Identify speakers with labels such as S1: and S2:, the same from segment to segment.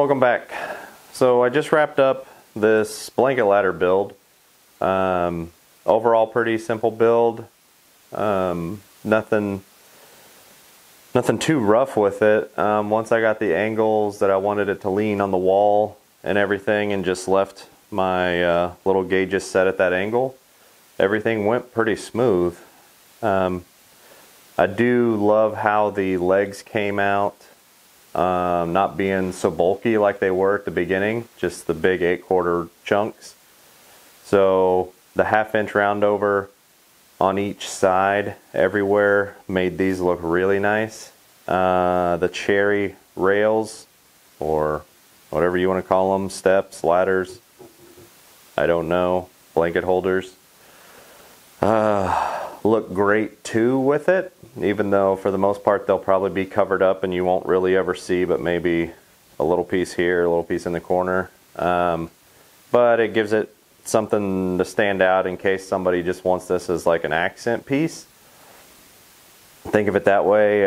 S1: Welcome back. So I just wrapped up this blanket ladder build. Overall pretty simple build. Nothing too rough with it. Once I got the angles that I wanted it to lean on the wall and everything, and just left my little gauges set at that angle, everything went pretty smooth. I do love how the legs came out, not being so bulky like they were at the beginning, just the big 8/4 chunks. So the 1/2 inch roundover on each side everywhere made these look really nice. The cherry rails, or whatever you want to call them, steps, ladders, I don't know, blanket holders, look great too with it, even though for the most part they'll probably be covered up and you won't really ever see, but maybe a little piece here, a little piece in the corner. But it gives it something to stand out in case somebody just wants this as like an accent piece. Think of it that way.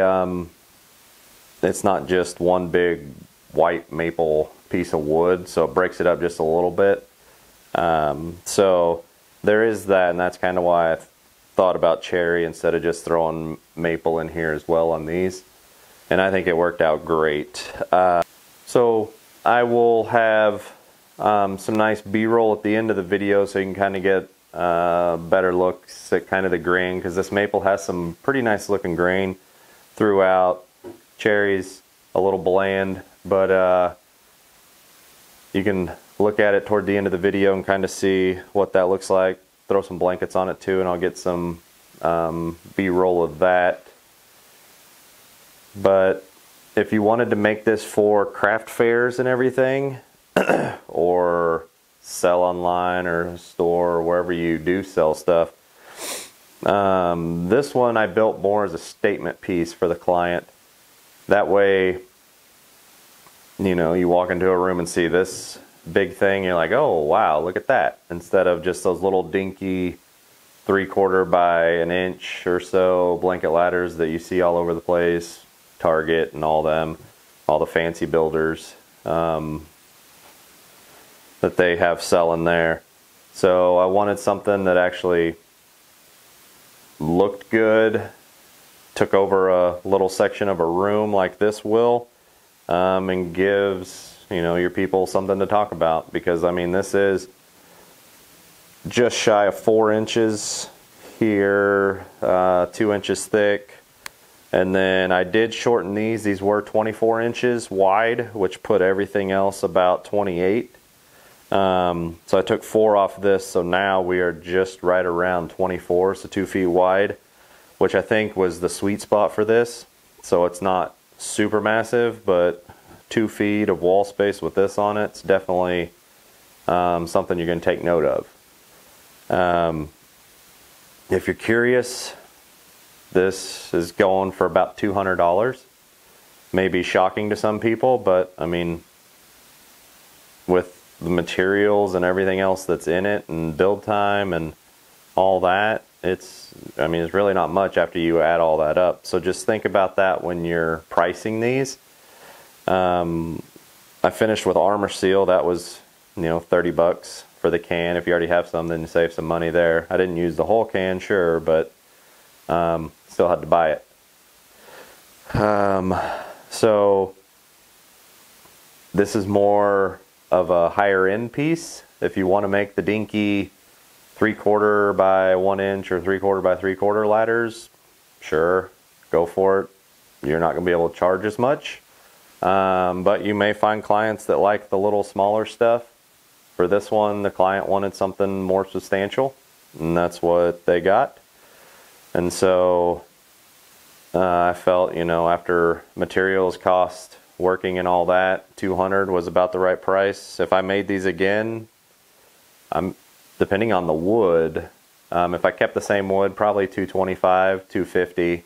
S1: It's not just one big white maple piece of wood, so it breaks it up just a little bit. So there is that, and that's kind of why I thought about cherry instead of just throwing maple in here as well on these. And I think it worked out great. So I will have some nice B-roll at the end of the video so you can kind of get better looks at kind of the grain, because this maple has some pretty nice looking grain throughout. Cherry's a little bland, but you can look at it toward the end of the video and kind of see what that looks like. Throw some blankets on it too, and I'll get some B-roll of that. But if you wanted to make this for craft fairs and everything, or sell online or store or wherever you do sell stuff, this one I built more as a statement piece for the client. That way, you know, you walk into a room and see this big thing, you're like, oh wow, look at that, instead of just those little dinky 3/4 by an inch or so blanket ladders that you see all over the place, Target and all the fancy builders that they have selling there. So I wanted something that actually looked good, took over a little section of a room like this will, and gives, you know, your people something to talk about. Because I mean, this is just shy of 4 inches here, 2 inches thick, and then I did shorten these. These were 24 inches wide, which put everything else about 28. So I took 4 off this, so now we are just right around 24, so 2 feet wide, which I think was the sweet spot for this. So it's not super massive, but 2 feet of wall space with this on it's definitely something you're going to take note of. If you're curious, this is going for about $200. Maybe shocking to some people, but I mean, with the materials and everything else that's in it and build time and all that, it's really not much after you add all that up. So just think about that when you're pricing these. I finished with armor seal. That was, you know, 30 bucks for the can. If you already have some, then you save some money there. I didn't use the whole can, sure, but still had to buy it. So this is more of a higher end piece. If you want to make the dinky 3/4 by 1 inch or 3/4 by 3/4 ladders, sure, go for it. You're not going to be able to charge as much, but you may find clients that like the little smaller stuff. For this one, the client wanted something more substantial, and that's what they got. And so I felt, you know, after materials cost, working and all that, $200 was about the right price. If I made these again, depending on the wood, if I kept the same wood, probably $225, $250.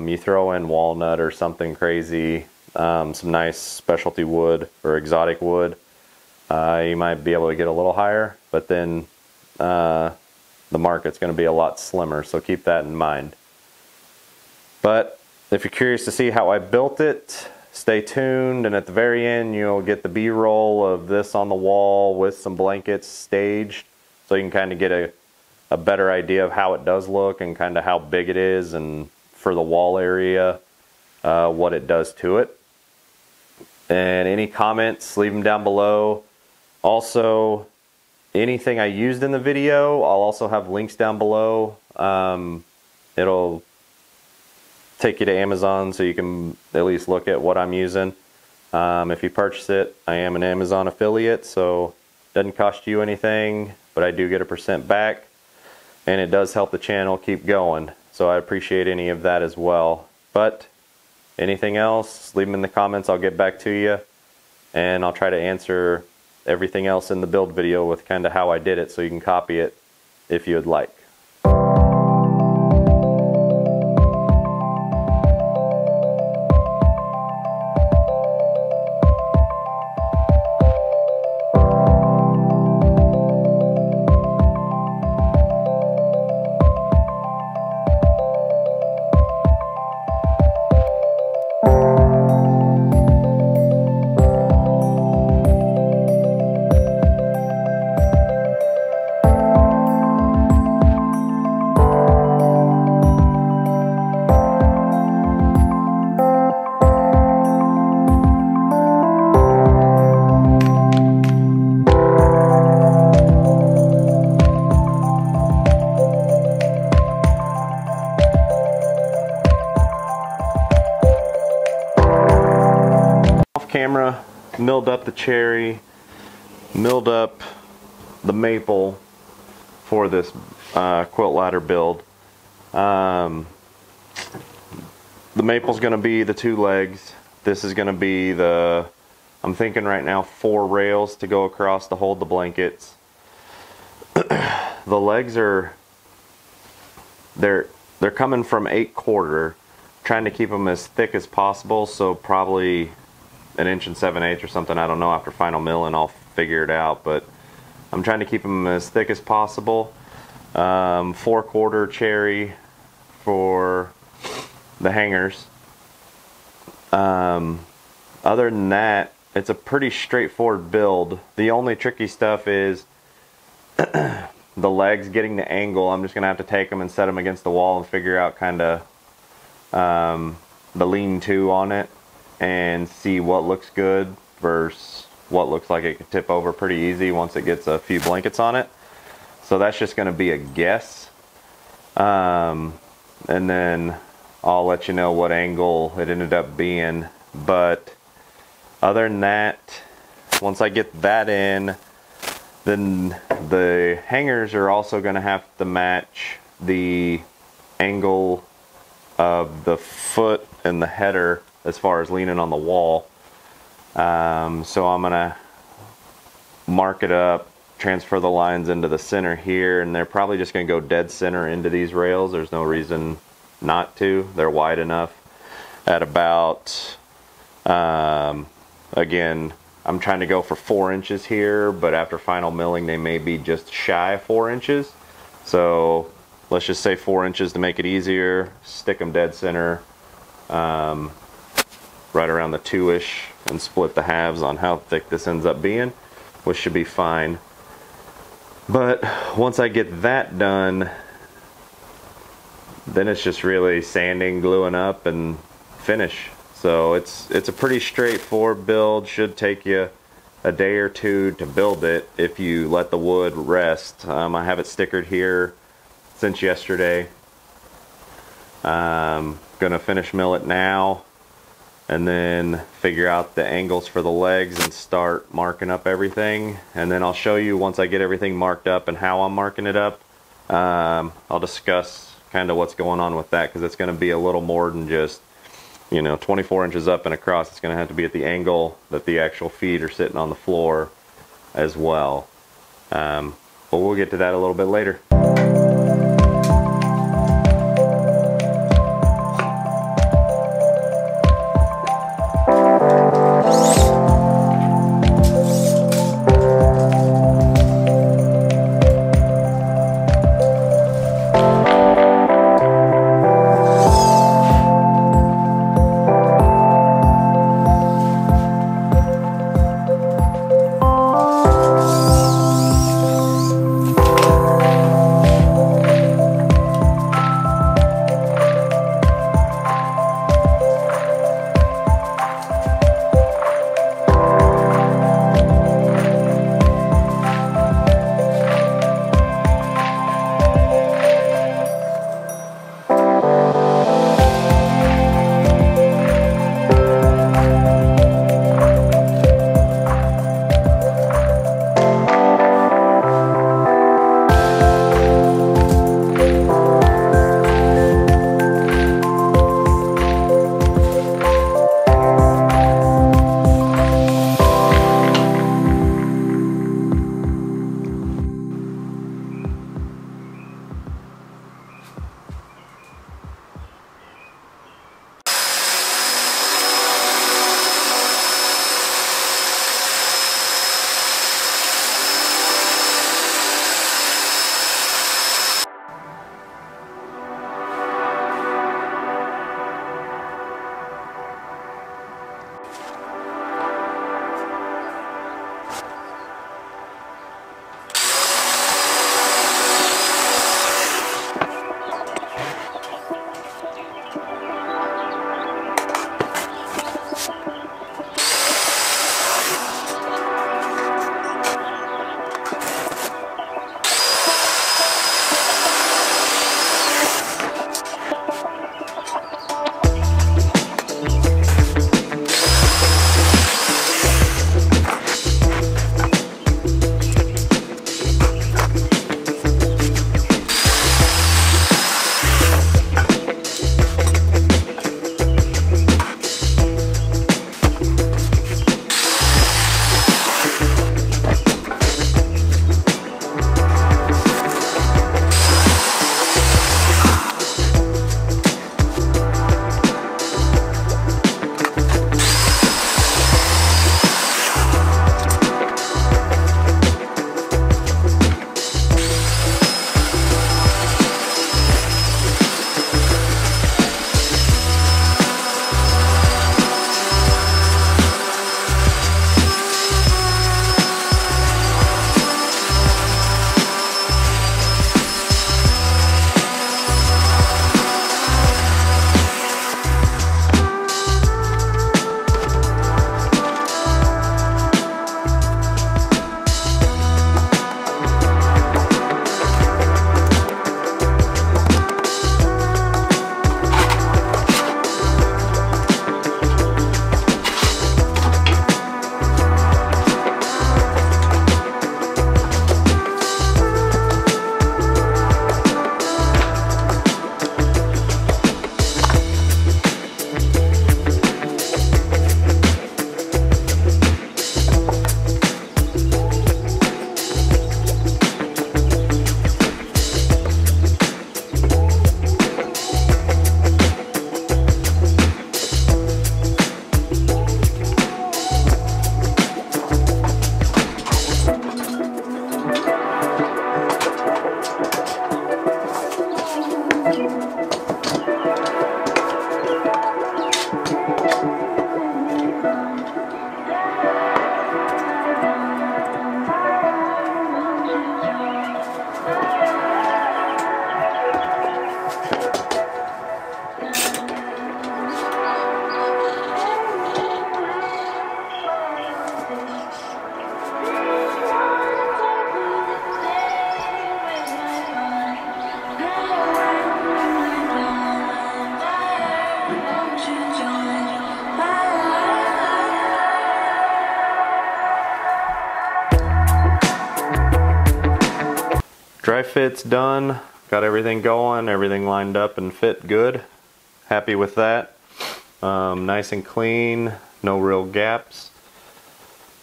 S1: You throw in walnut or something crazy, some nice specialty wood or exotic wood, you might be able to get a little higher, but then the market's going to be a lot slimmer, so keep that in mind. But if you're curious to see how I built it, stay tuned, and at the very end you'll get the B-roll of this on the wall with some blankets staged, so you can kind of get a better idea of how it does look and kind of how big it is, and for the wall area what it does to it. And any comments, leave them down below. Also, anything I used in the video, I'll also have links down below. It'll take you to Amazon so you can at least look at what I'm using. If you purchase it, I am an Amazon affiliate, so it doesn't cost you anything, but I do get a % back, and it does help the channel keep going, so I appreciate any of that as well. But anything else, leave them in the comments, I'll get back to you, and I'll try to answer everything else in the build video with kind of how I did it, so you can copy it if you would like. Camera, milled up the cherry, milled up the maple for this quilt ladder build. The maple's going to be the 2 legs. This is going to be the, I'm thinking right now, 4 rails to go across to hold the blankets. The legs are, they're coming from 8/4, trying to keep them as thick as possible, so probably 1 7/8 inches or something. I don't know, after final milling I'll figure it out, but I'm trying to keep them as thick as possible. 4/4 cherry for the hangers. Other than that, it's a pretty straightforward build. The only tricky stuff is the legs getting the angle. I'm just gonna have to take them and set them against the wall and figure out kind of the lean-to on it, and see what looks good versus what looks like it could tip over pretty easy once it gets a few blankets on it. So that's just going to be a guess. And then I'll let you know what angle it ended up being. But other than that, once I get that in, then the hangers are also going to have to match the angle of the foot and the header as far as leaning on the wall. So I'm gonna mark it up, transfer the lines into the center here, and they're probably just gonna go dead center into these rails. There's no reason not to. They're wide enough at about, again, I'm trying to go for 4 inches here, but after final milling they may be just shy of 4 inches. So let's just say 4 inches to make it easier. Stick them dead center, right around the 2-ish, and split the halves on how thick this ends up being, which should be fine. But once I get that done, then it's just really sanding, gluing up, and finish. So it's a pretty straightforward build. Should take you a day or 2 to build it if you let the wood rest. I have it stickered here since yesterday. Gonna finish mill it now, and then figure out the angles for the legs and start marking up everything. And then I'll show you once I get everything marked up and how I'm marking it up. I'll discuss kind of what's going on with that, because it's going to be a little more than just, you know, 24 inches up and across. It's going to have to be at the angle that the actual feet are sitting on the floor as well. But we'll get to that a little bit later. fit's done. Got everything going, everything lined up and fit good. Happy with that. Nice and clean, no real gaps.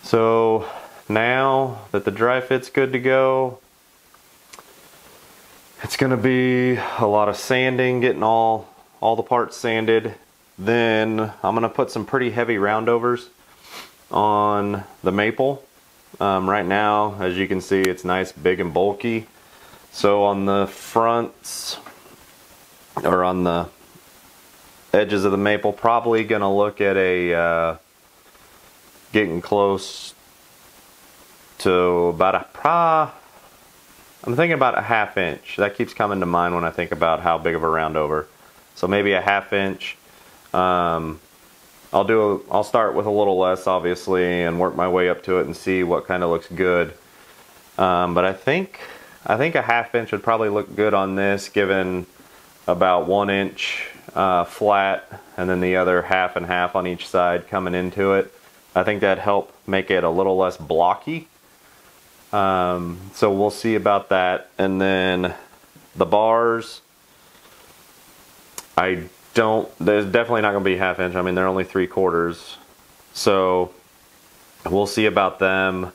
S1: So now that the dry fit's good to go, it's gonna be a lot of sanding, getting all the parts sanded. Then I'm gonna put some pretty heavy roundovers on the maple. Right now, as you can see, it's nice, big and bulky. So on the fronts, or on the edges of the maple, probably gonna look at a getting close to about I'm thinking about a 1/2 inch. That keeps coming to mind when I think about how big of a roundover. So maybe a 1/2 inch. I'll start with a little less, obviously, and work my way up to it and see what kind of looks good. But I think a 1/2 inch would probably look good on this, given about 1 inch flat, and then the other 1/2 and 1/2 on each side coming into it. I think that'd help make it a little less blocky. So we'll see about that. And then the bars, there's definitely not going to be 1/2 inch. I mean, they're only 3/4. So we'll see about them.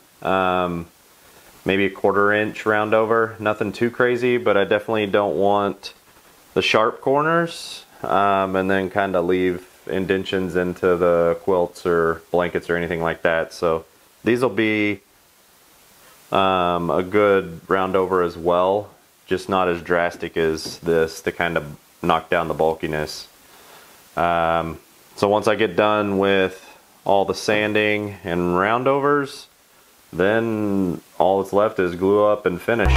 S1: Maybe a 1/4 inch roundover. Nothing too crazy, but I definitely don't want the sharp corners. And then kind of leave indentions into the quilts or blankets or anything like that. So these will be a good roundover as well, just not as drastic as this to kind of knock down the bulkiness. So once I get done with all the sanding and roundovers, then all that's left is glue up and finish.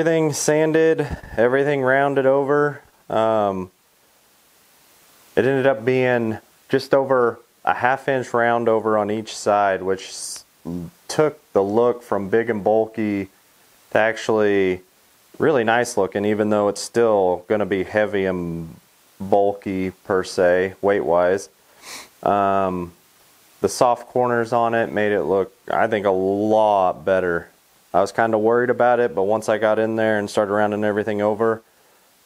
S1: everything sanded, everything rounded over. It ended up being just over a 1/2 inch round over on each side, which took the look from big and bulky to actually really nice looking, even though it's still going to be heavy and bulky per se, weight wise. The soft corners on it made it look, I think, a lot better. I was kind of worried about it, but once I got in there and started rounding everything over,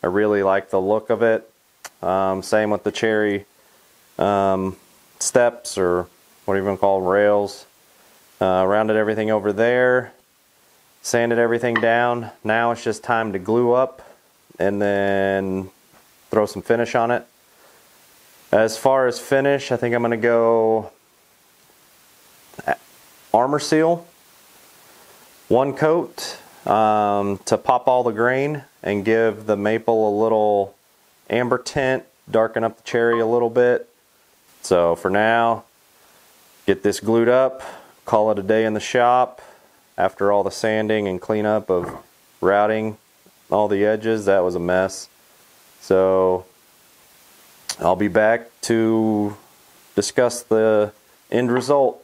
S1: I really liked the look of it. Same with the cherry steps, or what do you even call them, rails. Rounded everything over there, sanded everything down. Now it's just time to glue up and then throw some finish on it. As far as finish, I think I'm going to go armor seal, 1 coat, to pop all the grain and give the maple a little amber tint, darken up the cherry a little bit. So for now, get this glued up, call it a day in the shop. After all the sanding and cleanup of routing all the edges, that was a mess. So I'll be back to discuss the end result.